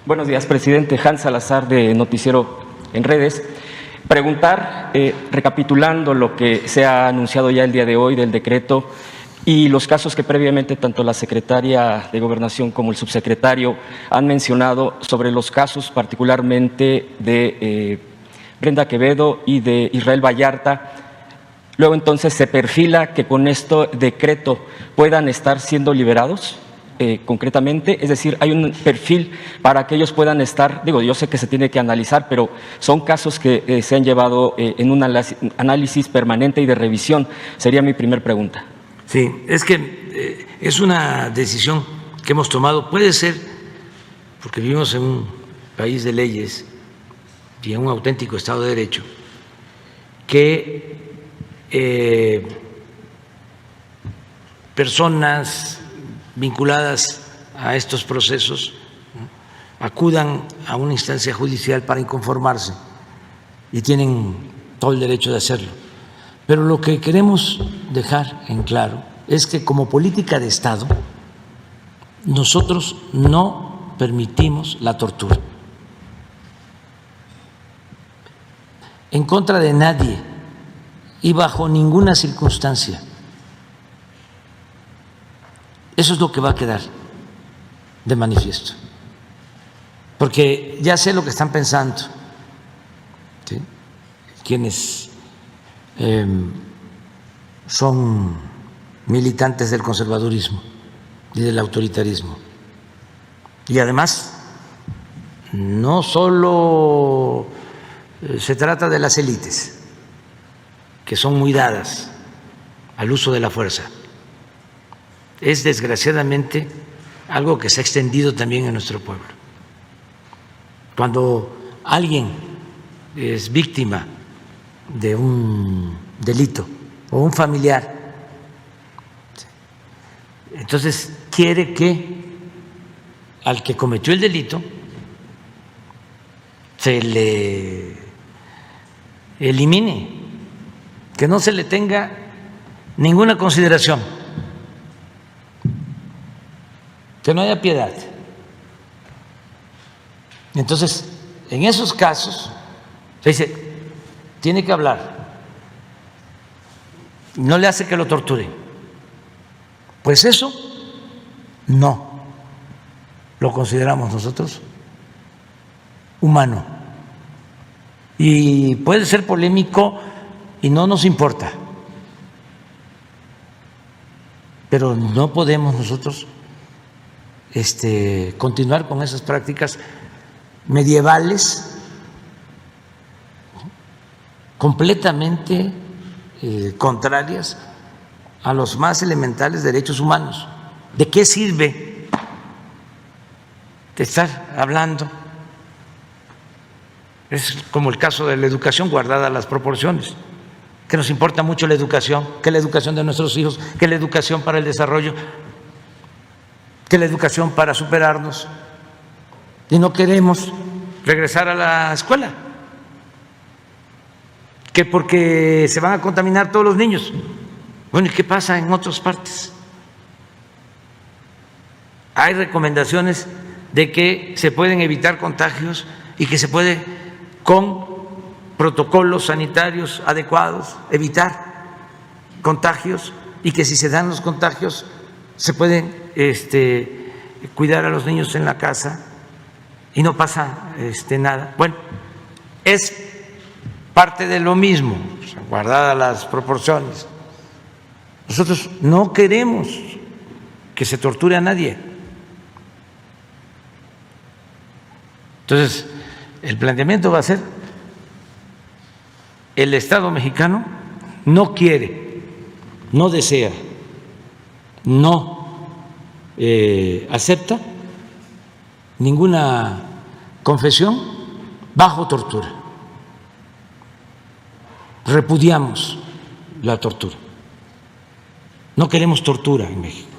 Buenos días, presidente. Hans Salazar, de Noticiero en Redes. Preguntar, recapitulando lo que se ha anunciado ya el día de hoy del decreto y los casos que previamente tanto la secretaria de Gobernación como el subsecretario han mencionado sobre los casos particularmente de Brenda Quevedo y de Israel Vallarta. Luego entonces se perfila que con este decreto puedan estar siendo liberados. Concretamente, es decir, hay un perfil para que ellos puedan estar, yo sé que se tiene que analizar, pero son casos que se han llevado en un análisis permanente y de revisión. Sería mi primer pregunta. Sí, es que es una decisión que hemos tomado, puede ser, porque vivimos en un país de leyes y en un auténtico Estado de Derecho, que personas vinculadas a estos procesos acudan a una instancia judicial para inconformarse y tienen todo el derecho de hacerlo. Pero lo que queremos dejar en claro es que como política de Estado nosotros no permitimos la tortura en contra de nadie y bajo ninguna circunstancia. Eso es lo que va a quedar de manifiesto, porque ya sé lo que están pensando, ¿sí?, quienes son militantes del conservadurismo y del autoritarismo. Y además, no solo se trata de las élites, que son muy dadas al uso de la fuerza. Es desgraciadamente algo que se ha extendido también en nuestro pueblo. Cuando alguien es víctima de un delito o un familiar, entonces quiere que al que cometió el delito se le elimine, que no se le tenga ninguna consideración, que no haya piedad. Entonces, en esos casos, se dice, tiene que hablar, no le hace que lo torture. Pues eso no lo consideramos nosotros humano. Y puede ser polémico y no nos importa, pero no podemos nosotros continuar con esas prácticas medievales completamente contrarias a los más elementales derechos humanos. ¿De qué sirve de estar hablando? Es como el caso de la educación, guardada las proporciones, que nos importa mucho la educación, que la educación de nuestros hijos, que la educación para el desarrollo, que la educación para superarnos, y no queremos regresar a la escuela, que porque se van a contaminar todos los niños. Bueno, ¿y qué pasa en otras partes? Hay recomendaciones de que se pueden evitar contagios y que se puede, con protocolos sanitarios adecuados, evitar contagios, y que si se dan los contagios se pueden cuidar a los niños en la casa y no pasa nada. Bueno, es parte de lo mismo, guardadas las proporciones. Nosotros no queremos que se torture a nadie. Entonces, el planteamiento va a ser: el Estado mexicano no quiere, no desea, no acepta ninguna confesión bajo tortura. Repudiamos la tortura. No queremos tortura en México.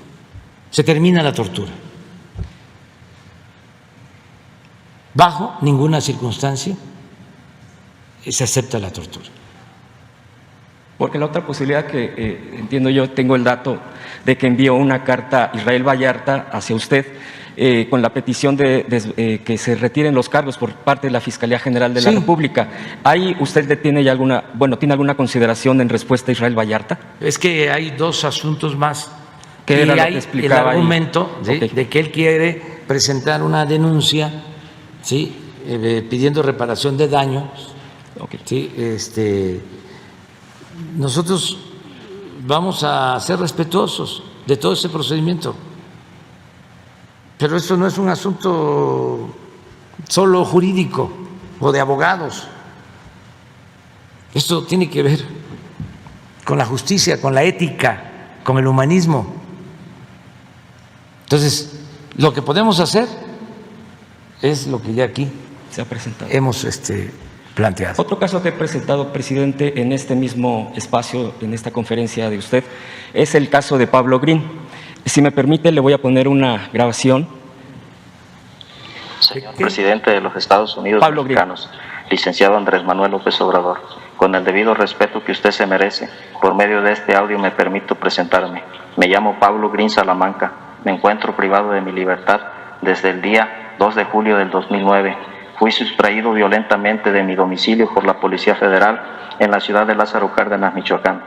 Se termina la tortura. Bajo ninguna circunstancia se acepta la tortura. Porque la otra posibilidad que entiendo yo, tengo el dato de que envió una carta a Israel Vallarta hacia usted con la petición de que se retiren los cargos por parte de la Fiscalía General de la República. ¿Ahí usted tiene alguna consideración en respuesta a Israel Vallarta? Es que hay dos asuntos más. ¿Qué era lo que hay explicaba el argumento de que él quiere presentar una denuncia, ¿sí? Pidiendo reparación de daños. ¿Sí? Nosotros vamos a ser respetuosos de todo ese procedimiento. Pero esto no es un asunto solo jurídico o de abogados. Esto tiene que ver con la justicia, con la ética, con el humanismo. Entonces, lo que podemos hacer es lo que ya aquí se ha presentado. Hemos planteado. Otro caso que he presentado, presidente, en este mismo espacio, en esta conferencia de usted, es el caso de Pablo Green. Si me permite, le voy a poner una grabación. Señor presidente de los Estados Unidos mexicanos, licenciado Andrés Manuel López Obrador, con el debido respeto que usted se merece, por medio de este audio me permito presentarme. Me llamo Pablo Green Salamanca, me encuentro privado de mi libertad desde el día 2 de julio del 2009. Fui sustraído violentamente de mi domicilio por la Policía Federal en la ciudad de Lázaro Cárdenas, Michoacán.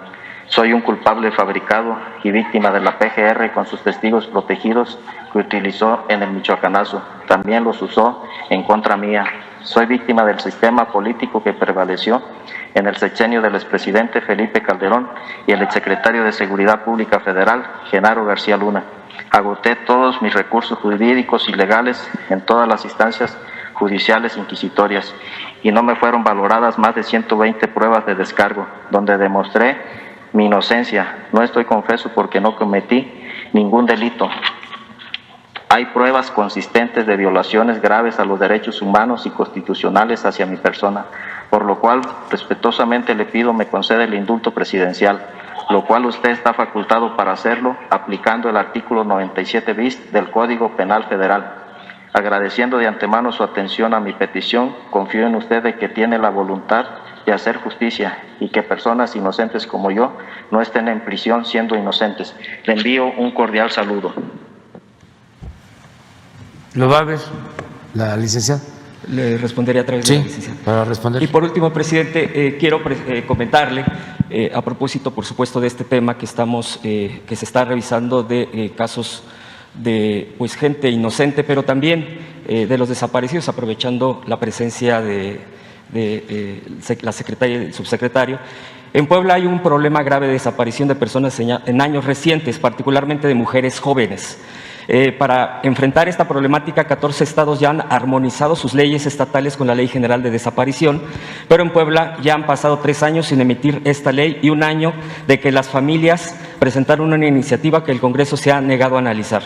Soy un culpable fabricado y víctima de la PGR con sus testigos protegidos que utilizó en el Michoacanazo. También los usó en contra mía. Soy víctima del sistema político que prevaleció en el sexenio del expresidente Felipe Calderón y el exsecretario de Seguridad Pública Federal, Genaro García Luna. Agoté todos mis recursos jurídicos y legales en todas las instancias judiciales inquisitorias y no me fueron valoradas más de 120 pruebas de descargo, donde demostré mi inocencia. No estoy confeso porque no cometí ningún delito. Hay pruebas consistentes de violaciones graves a los derechos humanos y constitucionales hacia mi persona, por lo cual respetuosamente le pido me conceda el indulto presidencial, lo cual usted está facultado para hacerlo aplicando el artículo 97 bis del Código Penal Federal. Agradeciendo de antemano su atención a mi petición, confío en usted de que tiene la voluntad de hacer justicia y que personas inocentes como yo no estén en prisión siendo inocentes. Le envío un cordial saludo. ¿Lo va a ver la licenciada? Le responderé a través de la licenciada. Para responder. Y por último, presidente, quiero comentarle, a propósito, por supuesto, de este tema que se está revisando de casos de gente inocente, pero también de los desaparecidos, aprovechando la presencia de la secretaria y el subsecretario. En Puebla hay un problema grave de desaparición de personas en años recientes, particularmente de mujeres jóvenes. Para enfrentar esta problemática, 14 estados ya han armonizado sus leyes estatales con la Ley General de Desaparición, pero en Puebla ya han pasado 3 años sin emitir esta ley y 1 año de que las familias presentaron una iniciativa que el Congreso se ha negado a analizar.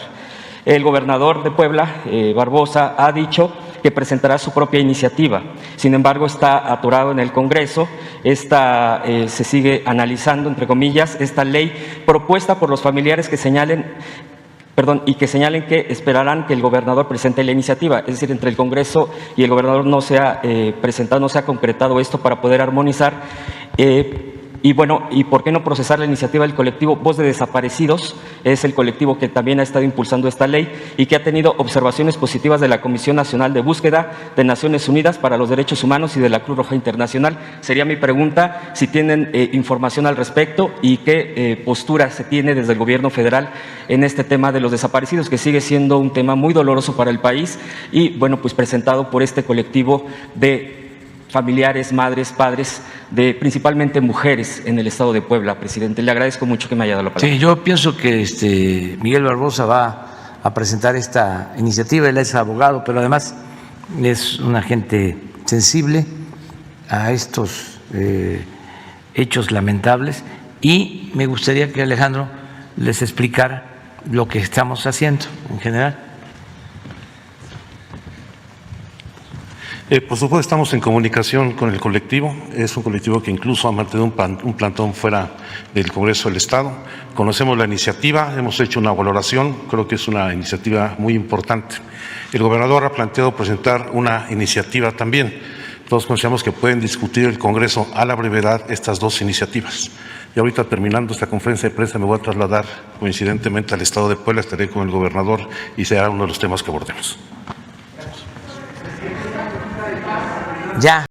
El gobernador de Puebla, Barbosa, ha dicho que presentará su propia iniciativa. Sin embargo, está atorado en el Congreso. Se sigue analizando, entre comillas, esta ley propuesta por los familiares que señalen que esperarán que el gobernador presente la iniciativa. Es decir, entre el Congreso y el gobernador no se ha presentado, no se ha concretado esto para poder armonizar. Y bueno, ¿y por qué no procesar la iniciativa del colectivo Voz de Desaparecidos? Es el colectivo que también ha estado impulsando esta ley y que ha tenido observaciones positivas de la Comisión Nacional de Búsqueda de Naciones Unidas para los Derechos Humanos y de la Cruz Roja Internacional. Sería mi pregunta si tienen información al respecto y qué postura se tiene desde el gobierno federal en este tema de los desaparecidos, que sigue siendo un tema muy doloroso para el país y, bueno, pues presentado por este colectivo de familiares, madres, padres, de principalmente mujeres en el estado de Puebla, presidente. Le agradezco mucho que me haya dado la palabra. Sí, yo pienso que Miguel Barbosa va a presentar esta iniciativa. Él es abogado, pero además es una gente sensible a estos hechos lamentables y me gustaría que Alejandro les explicara lo que estamos haciendo en general. Por supuesto, estamos en comunicación con el colectivo. Es un colectivo que incluso ha mantenido un plantón fuera del Congreso del Estado. Conocemos la iniciativa, hemos hecho una valoración, creo que es una iniciativa muy importante. El gobernador ha planteado presentar una iniciativa también. Todos consideramos que pueden discutir el Congreso a la brevedad estas dos iniciativas. Y ahorita, terminando esta conferencia de prensa, me voy a trasladar coincidentemente al estado de Puebla, estaré con el gobernador y será uno de los temas que abordemos. Ya.